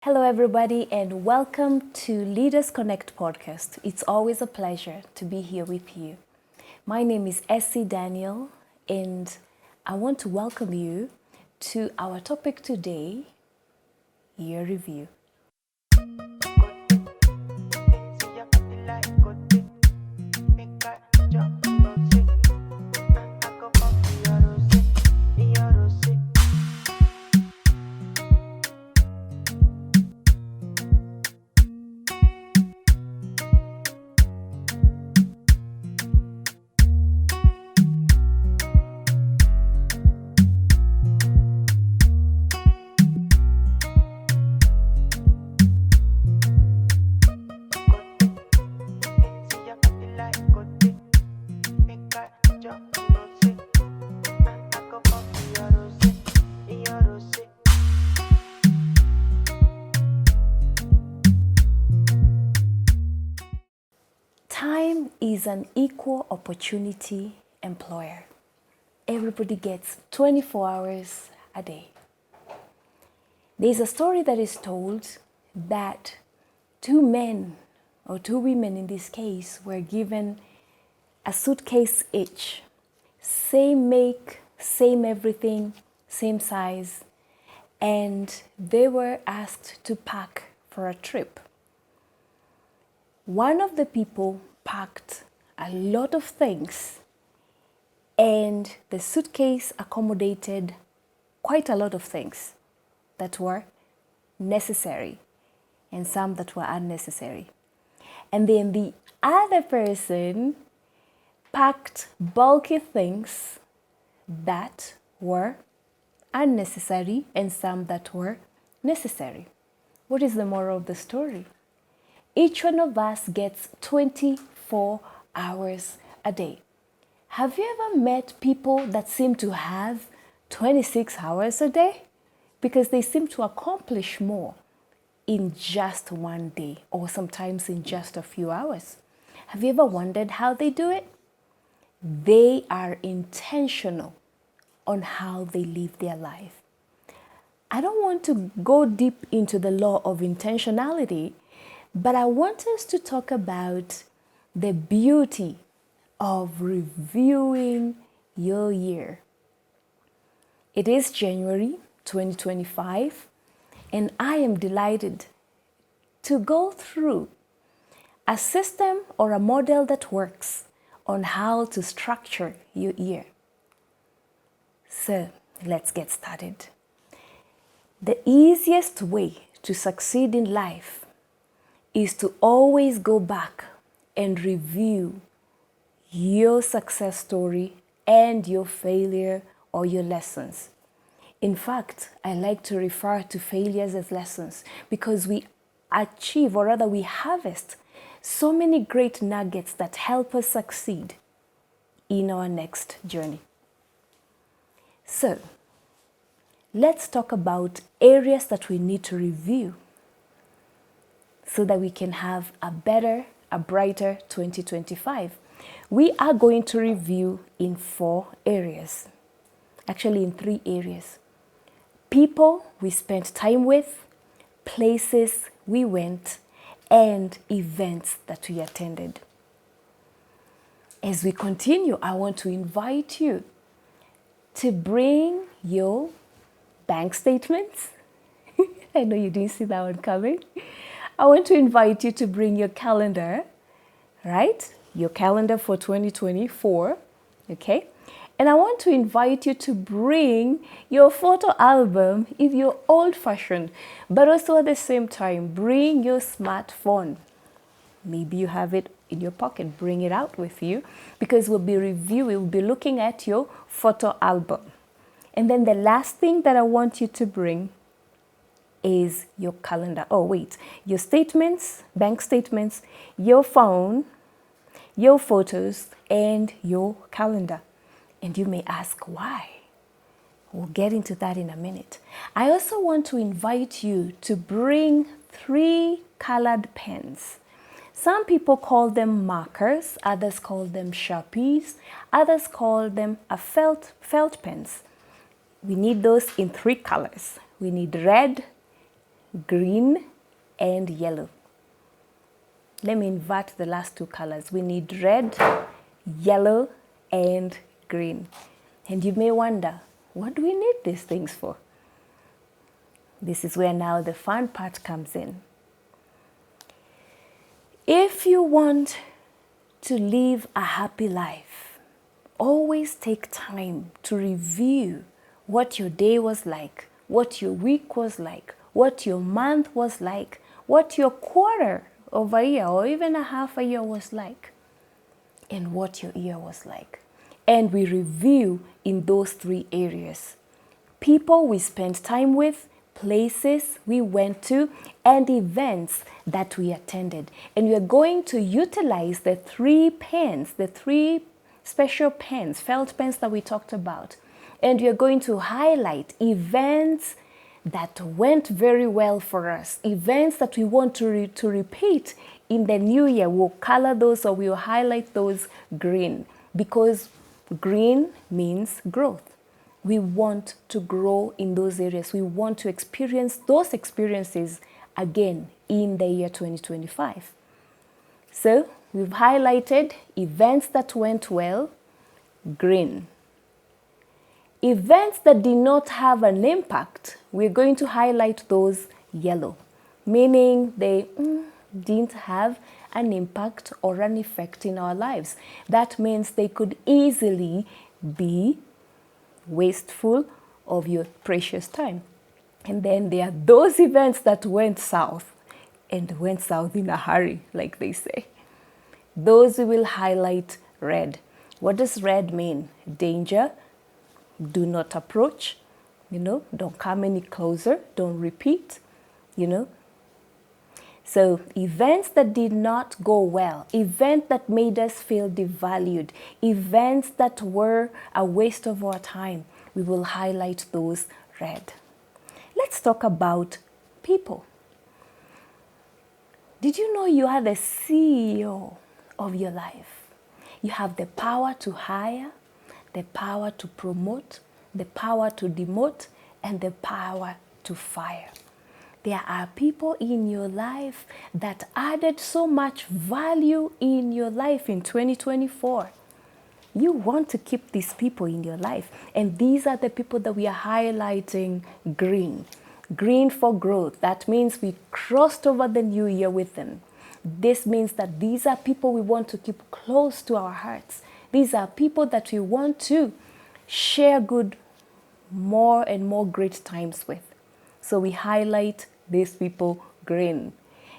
Hello, everybody, and welcome to Leaders Connect podcast. It's always a pleasure to be here with you. My name is Essie Daniel, and I want to welcome you to our topic today, Year Review. Time is an equal opportunity employer. Everybody gets 24 hours a day. There's a story that is told that two men, or two women in this case, were given a suitcase each. Same make, same everything, same size, and they were asked to pack for a trip. One of the people packed a lot of things, and the suitcase accommodated quite a lot of things that were necessary and some that were unnecessary. And then the other person packed bulky things that were unnecessary and some that were necessary. What is the moral of the story? Each one of us gets 24 hours a day. Have you ever met people that seem to have 26 hours a day? Because they seem to accomplish more in just one day, or sometimes in just a few hours. Have you ever wondered how they do it? They are intentional on how they live their life. I don't want to go deep into the law of intentionality, but I want us to talk about the beauty of reviewing your year. It is January 2025, and I am delighted to go through a system or a model that works on how to structure your year. So let's get started. The easiest way to succeed in life is to always go back and review your success story and your failure or your lessons. In fact, I like to refer to failures as lessons because we achieve, or rather we harvest, so many great nuggets that help us succeed in our next journey. So, let's talk about areas that we need to review so that we can have a better, a brighter 2025. We are going to review in 4 areas. Actually, in 3 areas. People we spent time with, places we went, and events that we attended. As we continue, I want to invite you to bring your bank statements. I know you didn't see that one coming. I want to invite you to bring your calendar, right? Your calendar for 2024, okay? And I want to invite you to bring your photo album if you're old-fashioned, but also at the same time, bring your smartphone. Maybe you have it in your pocket, bring it out with you because we'll be looking at your photo album. And then the last thing that I want you to bring is your calendar. Your statements, bank statements, your phone, your photos, and your calendar. And you may ask why. We'll get into that in a minute. I also want to invite you to bring 3 colored pens. Some people call them markers, others call them Sharpies, others call them felt pens. We need those in 3 colors. We need red, green and yellow. Let me invert the last two colors. We need red, yellow, and green. And you may wonder, what do we need these things for? This is where now the fun part comes in. If you want to live a happy life, always take time to review what your day was like, what your week was like, what your month was like, what your quarter of a year or even a half a year was like, and what your year was like. And we review in those three areas: people we spent time with, places we went to, and events that we attended. And we are going to utilize the three special pens, felt pens that we talked about. And we are going to highlight events that went very well for us, events that we want to repeat in the new year. We'll color those, or we'll highlight those green, because green means growth. We want to grow in those areas. We want to experience those experiences again in the year 2025. So we've highlighted events that went well, green. Events that did not have an impact, we're going to highlight those yellow, meaning they didn't have an impact or an effect in our lives. That means they could easily be wasteful of your precious time. And then there are those events that went south, and went south in a hurry, like they say. Those we will highlight red. What does red mean? Danger. Do not approach, don't come any closer, don't repeat, So events that did not go well, events that made us feel devalued, events that were a waste of our time, we will highlight those red. Let's talk about people. Did you know you are the CEO of your life? You have the power to hire, the power to promote, the power to demote, and the power to fire. There are people in your life that added so much value in your life in 2024. You want to keep these people in your life. And these are the people that we are highlighting green. Green for growth. That means we crossed over the new year with them. This means that these are people we want to keep close to our hearts. These are people that we want to share more and more great times with. So we highlight these people green.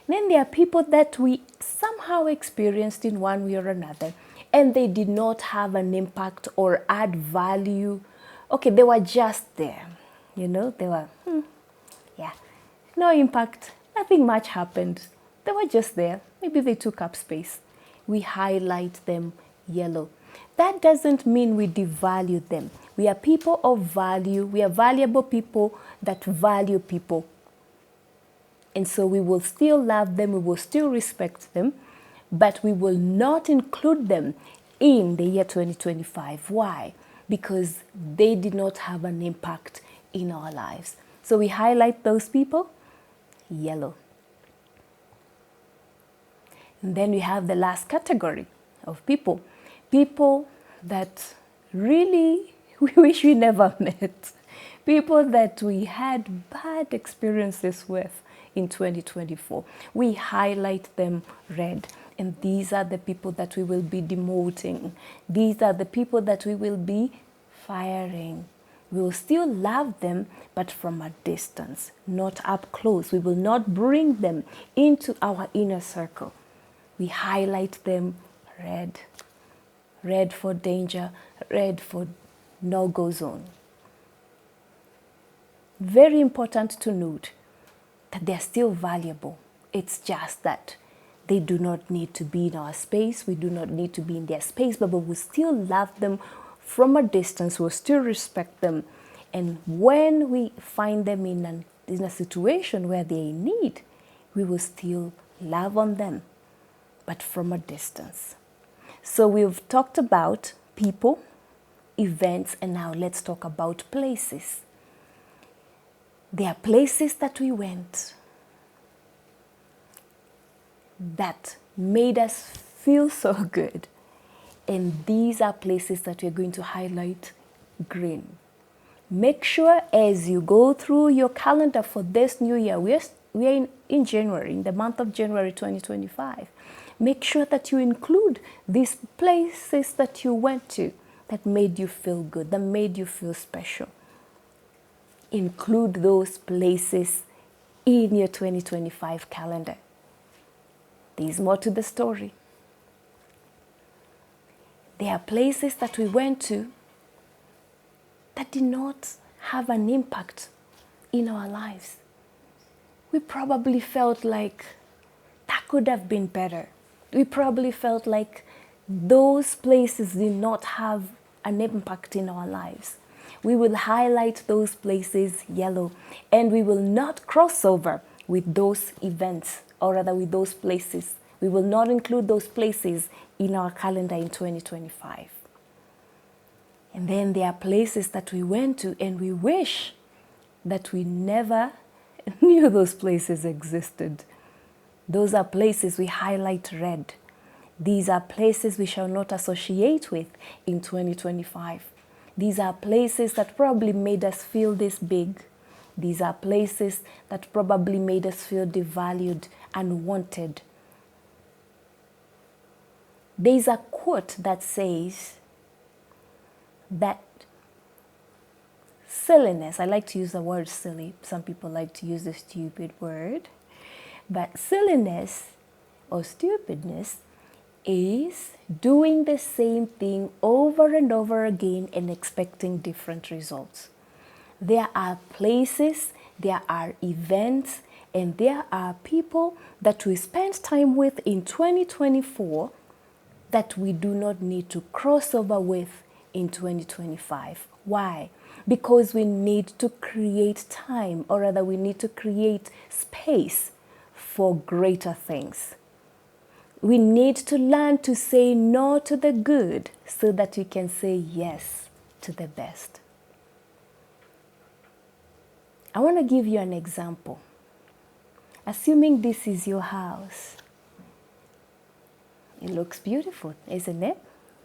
Then there are people that we somehow experienced in one way or another, and they did not have an impact or add value. Okay, they were just there. They were, no impact, nothing much happened. They were just there. Maybe they took up space. We highlight them yellow. That doesn't mean we devalue them. We are people of value. We are valuable people that value people. And so we will still love them. We will still respect them. But we will not include them in the year 2025. Why? Because they did not have an impact in our lives. So we highlight those people yellow. And then we have the last category of people. People that really we wish we never met. People that we had bad experiences with in 2024. We highlight them red. And these are the people that we will be demoting. These are the people that we will be firing. We will still love them, but from a distance, not up close. We will not bring them into our inner circle. We highlight them red. Red for danger, red for no-go zone. Very important to note that they're still valuable. It's just that they do not need to be in our space. We do not need to be in their space, but we still love them from a distance. We'll still respect them. And when we find them in a situation where they're in need, we will still love on them, but from a distance. So we've talked about people, events, and now let's talk about places. There are places that we went. that made us feel so good. And these are places that we're going to highlight green. Make sure as you go through your calendar for this new year, we are in January, in the month of January 2025. Make sure that you include these places that you went to that made you feel good, that made you feel special. Include those places in your 2025 calendar. There's more to the story. There are places that we went to that did not have an impact in our lives. We probably felt like that could have been better. We probably felt like those places did not have an impact in our lives. We will highlight those places yellow, and we will not cross over with those events, or rather with those places. We will not include those places in our calendar in 2025. And then there are places that we went to and we wish that we never knew those places existed. Those are places we highlight red. These are places we shall not associate with in 2025. These are places that probably made us feel this big. These are places that probably made us feel devalued and wanted. There's a quote that says that silliness, I like to use the word silly, some people like to use the stupid word, but silliness or stupidness is doing the same thing over and over again and expecting different results. There are places, there are events, and there are people that we spend time with in 2024 that we do not need to cross over with in 2025. Why? Because we need to create time, or rather we need to create space for greater things. We need to learn to say no to the good so that we can say yes to the best. I want to give you an example. Assuming this is your house. It looks beautiful, isn't it?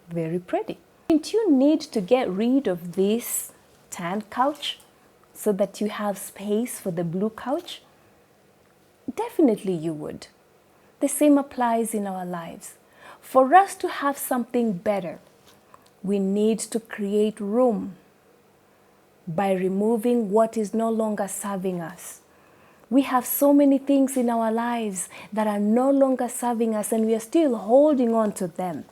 Very pretty. Don't you need to get rid of this tan couch so that you have space for the blue couch? Definitely you would. The same applies in our lives. For us to have something better, we need to create room by removing what is no longer serving us. We have so many things in our lives that are no longer serving us and we are still holding on to them.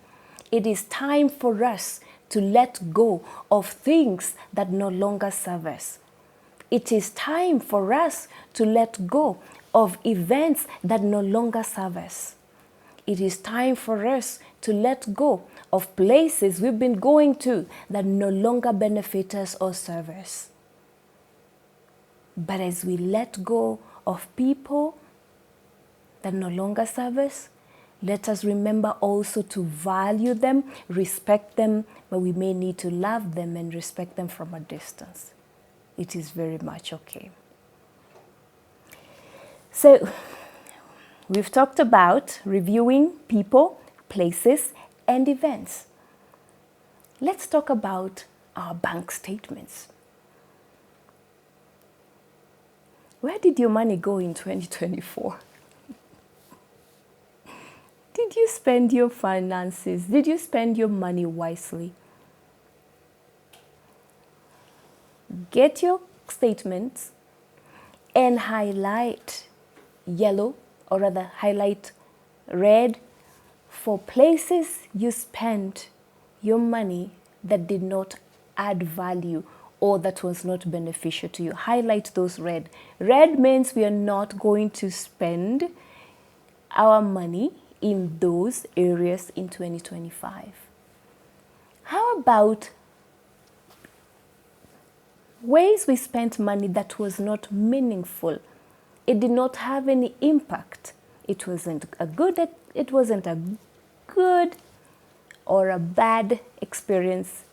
It is time for us to let go of things that no longer serve us. It is time for us to let go of events that no longer serve us. It is time for us to let go of places we've been going to that no longer benefit us or serve us. But as we let go of people that no longer serve us, let us remember also to value them, respect them, but we may need to love them and respect them from a distance. It is very much okay. So, we've talked about reviewing people, places, and events. Let's talk about our bank statements. Where did your money go in 2024? Did you spend your finances? Did you spend your money wisely? Get your statements and highlight yellow, or rather highlight red for places you spent your money that did not add value or that was not beneficial to you. Highlight those red. Red means we are not going to spend our money in those areas in 2025. How about ways we spent money that was not meaningful? It did not have any impact. It wasn't a good or a bad experience,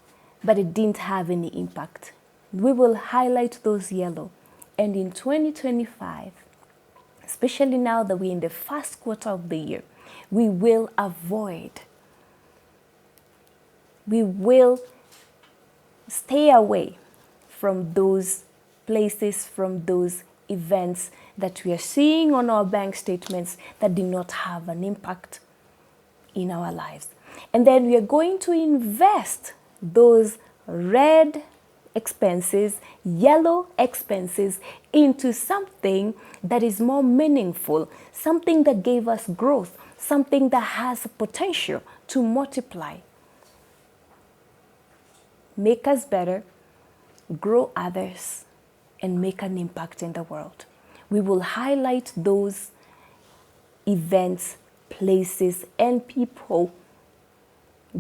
but it didn't have any impact. We will highlight those yellow. And in 2025, especially now that we're in the first quarter of the year, we will stay away from those places, from those events that we are seeing on our bank statements that do not have an impact in our lives. And then we are going to invest those red expenses, yellow expenses into something that is more meaningful, something that gave us growth, something that has potential to multiply, make us better, grow others, and make an impact in the world. We will highlight those events, places, and people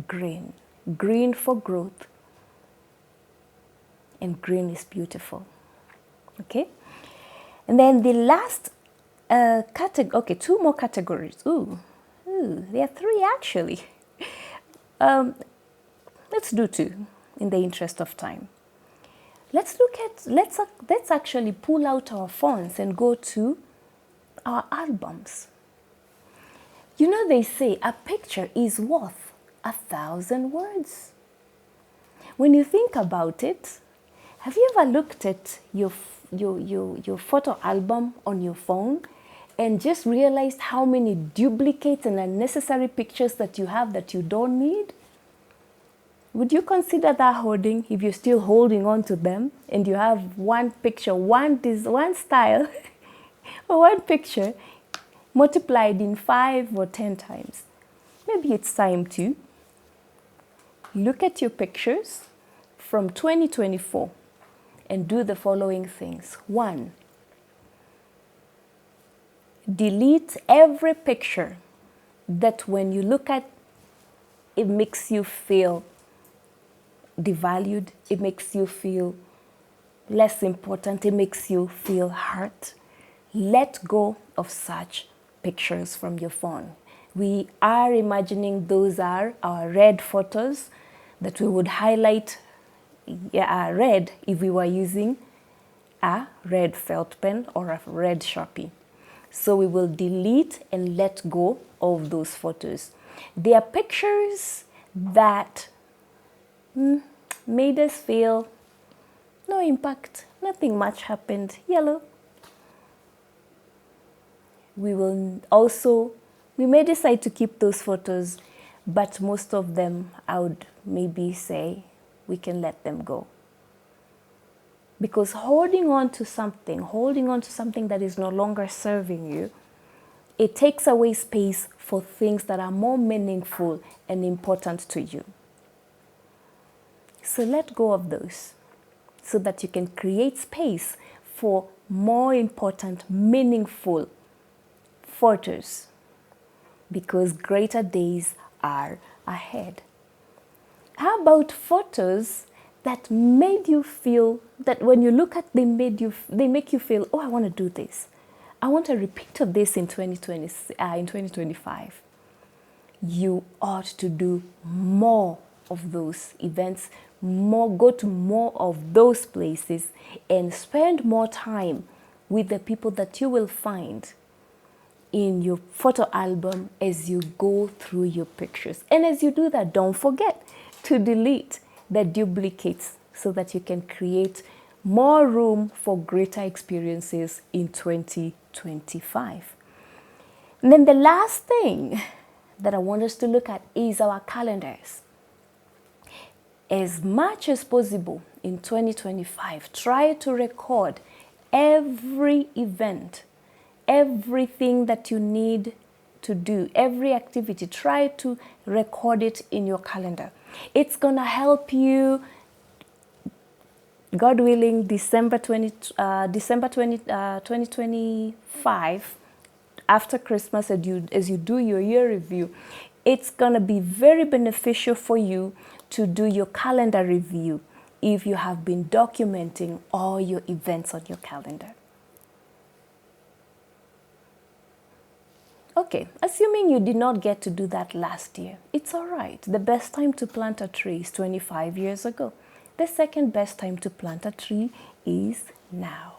green. Green for growth. And green is beautiful. Okay? And then the last category, okay, 2 more categories. Ooh, there are 3 actually. Let's do 2 in the interest of time. Let's actually pull out our phones and go to our albums. You know, they say a picture is worth 1,000 words. When you think about it, have you ever looked at your photo album on your phone and just realized how many duplicates and unnecessary pictures that you have that you don't need? Would you consider that hoarding if you're still holding on to them and you have one picture, one style, or one picture multiplied in 5 or 10 times? Maybe it's time to look at your pictures from 2024 and do the following things. 1, delete every picture that when you look at it makes you feel devalued, it makes you feel less important, it makes you feel hurt. Let go of such pictures from your phone. We are imagining those are our red photos that we would highlight red if we were using a red felt pen or a red Sharpie. So we will delete and let go of those photos. They are pictures that made us feel no impact, nothing much happened, yellow. We may decide to keep those photos, but most of them I would maybe say we can let them go. Because holding on to something that is no longer serving you, it takes away space for things that are more meaningful and important to you. So let go of those so that you can create space for more important, meaningful photos, because greater days are ahead. How about photos that made you feel, that when you look at they make you feel, oh, I want to do this. I want a repeat of this in 2025. You ought to do more of those events, go to more of those places, and spend more time with the people that you will find in your photo album as you go through your pictures. And as you do that, don't forget to delete the duplicates so that you can create more room for greater experiences in 2025. And then the last thing that I want us to look at is our calendars. As much as possible in 2025, try to record every event, everything that you need to do, every activity. Try to record it in your calendar. It's going to help you, God willing, December 2025, after Christmas, as you do your year review, it's going to be very beneficial for you to do your calendar review if you have been documenting all your events on your calendar. Okay, assuming you did not get to do that last year, it's all right. The best time to plant a tree is 25 years ago. The second best time to plant a tree is now.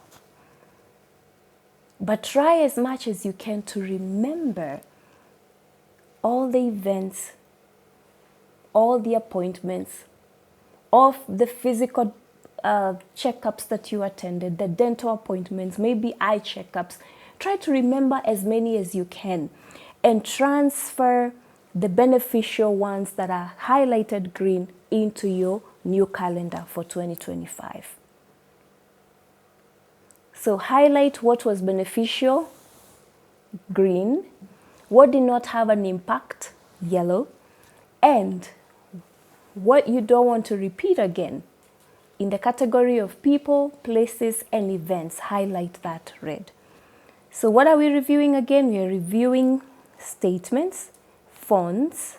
But try as much as you can to remember all the events, all the appointments, of the physical checkups that you attended, the dental appointments, maybe eye checkups. Try to remember as many as you can and transfer the beneficial ones that are highlighted green into your new calendar for 2025. So highlight what was beneficial, green, what did not have an impact, yellow, and what you don't want to repeat again. In the category of people, places, and events, highlight that red. So what are we reviewing again? We are reviewing statements, photos,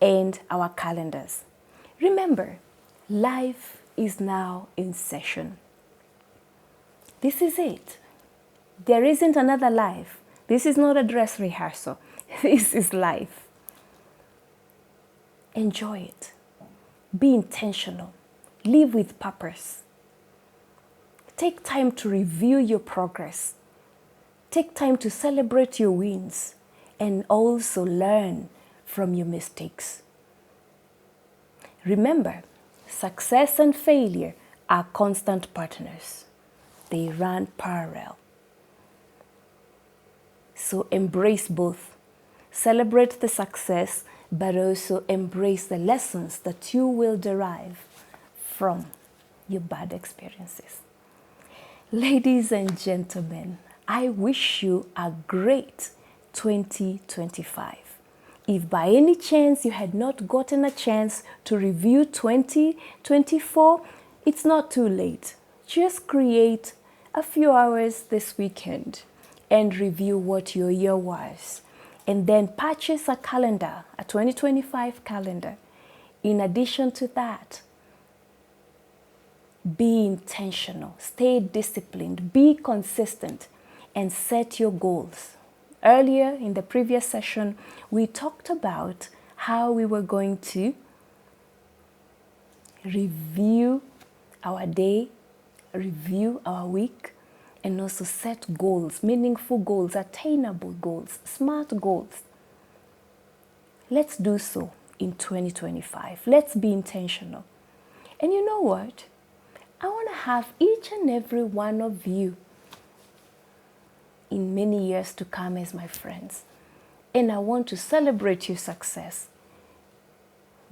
and our calendars. Remember, life is now in session. This is it. There isn't another life. This is not a dress rehearsal. This is life. Enjoy it. Be intentional. Live with purpose. Take time to review your progress. Take time to celebrate your wins and also learn from your mistakes. Remember, success and failure are constant partners. They run parallel. So embrace both. Celebrate the success, but also embrace the lessons that you will derive from your bad experiences. Ladies and gentlemen, I wish you a great 2025. If by any chance you had not gotten a chance to review 2024, it's not too late. Just create a few hours this weekend and review what your year was. And then purchase a calendar, a 2025 calendar. In addition to that, be intentional, stay disciplined, be consistent, and set your goals. Earlier in the previous session, we talked about how we were going to review our day, review our week, and also set goals, meaningful goals, attainable goals, smart goals. Let's do so in 2025. Let's be intentional. And you know what? I want to have each and every one of you in many years to come as my friends. And I want to celebrate your success.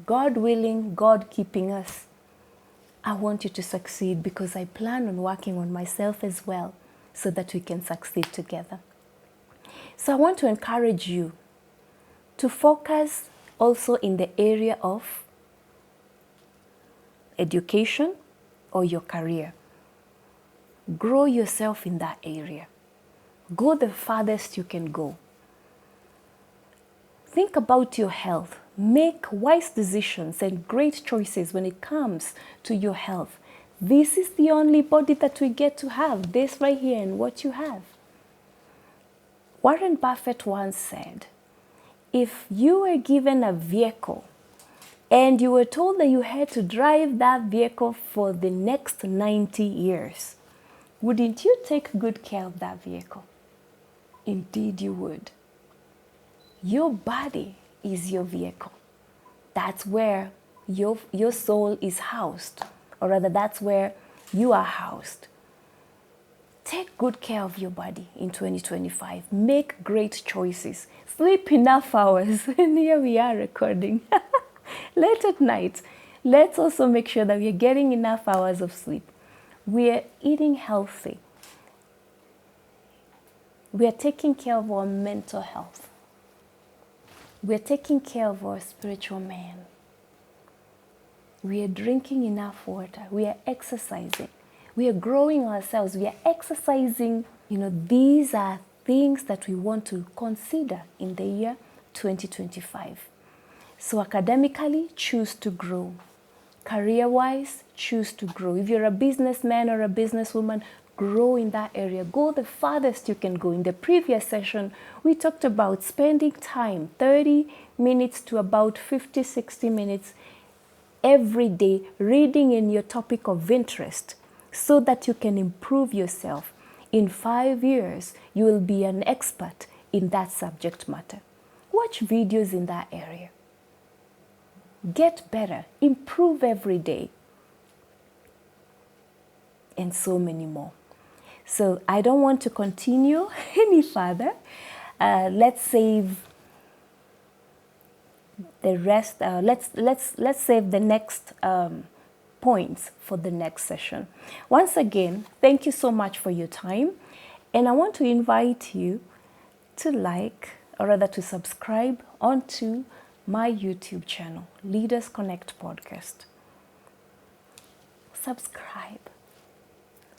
God willing, God keeping us. I want you to succeed because I plan on working on myself as well so that we can succeed together. So I want to encourage you to focus also in the area of education or your career. Grow yourself in that area. Go the farthest you can go. Think about your health. Make wise decisions and great choices when it comes to your health. This is the only body that we get to have, this right here and what you have. Warren Buffett once said, if you were given a vehicle and you were told that you had to drive that vehicle for the next 90 years, wouldn't you take good care of that vehicle? Indeed you would. Your body is your vehicle. That's where your soul is housed, or rather that's where you are housed. Take good care of your body in 2025. Make great choices. Sleep enough hours. And here we are recording late at night. Let's also make sure that we're getting enough hours of sleep. We're eating healthy. We're taking care of our mental health. We're taking care of our spiritual man. We are drinking enough water. We are exercising. We are growing ourselves. We are exercising. These are things that we want to consider in the year 2025. So academically, choose to grow. Career-wise, choose to grow. If you're a businessman or a businesswoman, grow in that area. Go the farthest you can go. In the previous session, we talked about spending time, 30 minutes to about 50, 60 minutes every day, reading in your topic of interest so that you can improve yourself. In 5 years, you will be an expert in that subject matter. Watch videos in that area. Get better, improve every day, and so many more. So I don't want to continue any further. Let's save the rest. Let's save the next points for the next session. Once again, thank you so much for your time, and I want to invite you to like, or rather to subscribe onto my YouTube channel, Leaders Connect Podcast. Subscribe,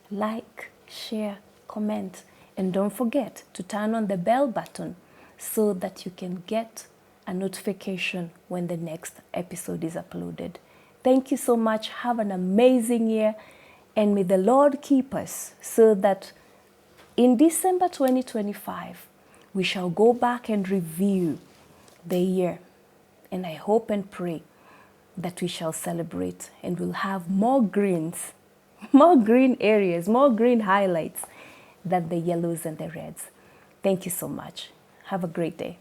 like, share, comment, and don't forget to turn on the bell button so that you can get a notification when the next episode is uploaded. Thank you so much. Have an amazing year, and may the Lord keep us so that in December 2025, we shall go back and review the year. And I hope and pray that we shall celebrate and we'll have more greens, more green areas, more green highlights than the yellows and the reds. Thank you so much. Have a great day.